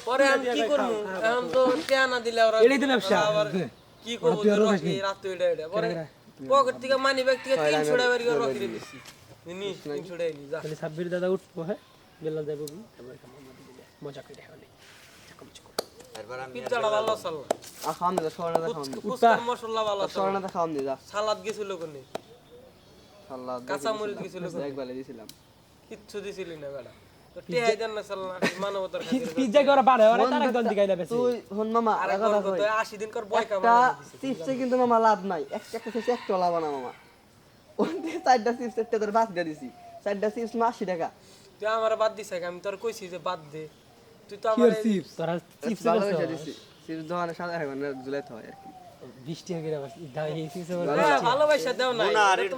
পরে আমি কি করব এখন তো টিয়া না দিলে ওরা এটাই তো ব্যবসা। আবার কি করব রকি রাত এটা পরে পকেট থেকে মানি ব্যাগ থেকে 300 টাকা বের করে রকি দিছি নি 300 টাকা নি যা তাহলে সাব্বির দাদা উঠবো হ্যাঁ বেলা যাবো তারপর মজা করে খাওয়ানি পিজ্জাটা ভালো চল খাওয়ান দে সরনা খাওয়ান দে ফুচকার মশলা ভালো চল সরনা খাওয়ান দে যা সালাদ গেছিল কোনে সালাদ কাঁচা মরিচ গেছিল কোনে একবারে দিছিলাম কিচ্ছু দিছিলি না বেটা তো টিহাই দেন না চল না মানবতার খাতিরে পিজ্জা করে পারে ওরা তারা গন্দি গাইলা বেশি তুই হন মামা আরে আর কথা কই 80 দিন কর বয় একটা কামা চিপসে কিন্তু মামা লাভ নাই একটা চিপসে একটা লাভ না মামা ওতে চারটা চিপস একটা তোর বাদ দিয়ে দিছি চারটা চিপস 80 টাকা তুই আমার বাদ দিছ আমি তোর কইছি যে বাদ দে তুই তো কি আমার চিপস তোরা চিপস ভালো হয়েছে দিছি চিপস দোকানে সাদা হয় না জুলাইতে হয় আর কি 20 টাকা করে বাস দাই এই চিপস ভালোবাসা দাও না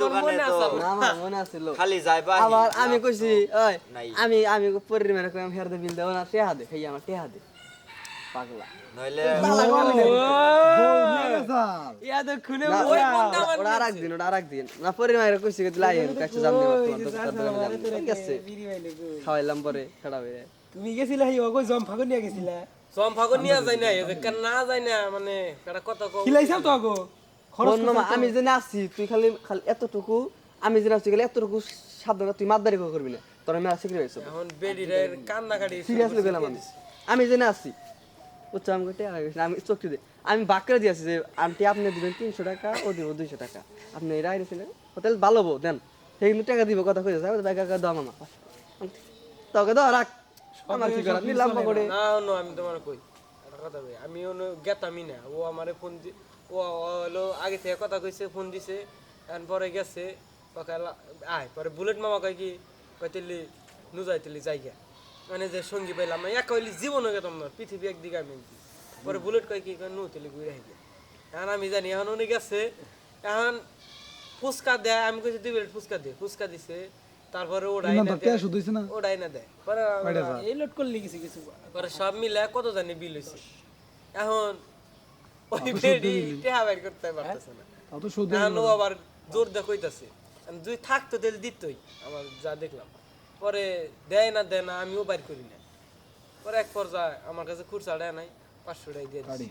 তোমার মনে আছে না আমার মনে আছিল খালি যাইবা আবার আমি কইছি ওই আমি পরিমাণে কই আমি হের দে বিল দাও না টেহা দে হেই আমার টেহা দে পাগলা নইলে ইয়া তো খুলে ওই কোনটা আমার ওরা আরেকদিন না পরিমাণে কইছি যে লাই আমি কাছে জান দেব তোমার ঠিক আছে খাওয়াইলাম পরে খাড়া হয়ে তুমি গেছিলে এই ওগো জম ফাগো নিয়ে গেছিলে সম ফাগো নিয়া যায় না এদের কেন না যায় না মানে একটা কথা কও খিলাইছাও তো ওগো খরচ মামা আমি যে নাচি তুই খালি খালি এতটুকু আমি যে নাচি খালি এতটুকু সাবধান তুই মাতদারি করবি না তোর আমি শিখে রইছো এখন বেডিরে কান্না কাটি সিরিয়াসলি গেলাম আমি যে নাচি বুঝছো আমি কইতে আমি চোখ দে আমি বাকরে দিয়েছি যে আন্টি আপনি দিবেন 300 টাকা ও দিব 200 টাকা আপনি এরাই নিছেন হোটেল ভালো বউ দেন সেই টাকা দিব কথা কইছে আমি টাকা দাও মামা তোকে দাও রাখ আমার কি করা নিলাম করে না নো আমি তোমার কই একটা কথা কই আমি ওনো গেতামি না ও আমারে ফোন ও হলো আগে থেকে কথা কইছে ফোন দিছে এন পরে গেছে সকালে আয় পরে বুলেট মামা কই কি কইতেলি নু যাইতেলি জায়গা মানে যে সঙ্গী পাইলাম না এক কইলি জীবনে গেতাম না পৃথিবী একদিকে আমি পরে বুলেট কই কি নু তেলি ঘুরে আইবে এখন আমি জানি এখন উনি গেছে এখন ফুসকা দেয় আমি কইছি 2 প্লেট ফুসকা দিছে তারপরে ওড়াই না ওড়াই না দেয় পরে এই লোড করলি কিছু কিছু পরে সব মিলে কত জানি বিল হইছে এখন ওই বেডি টেহা বাইর করতে পারতেছে না এখন ও আবার জোর দিয়ে কইতাছে দুই থাকতো তেল দিতই আমার যা দেখলাম পরে দেয় না আমিও বাইর করি না পরে এক পর্যায়ে আমার কাছে খুরসা দেয় নাই 500 টাকা দিয়ে দিছি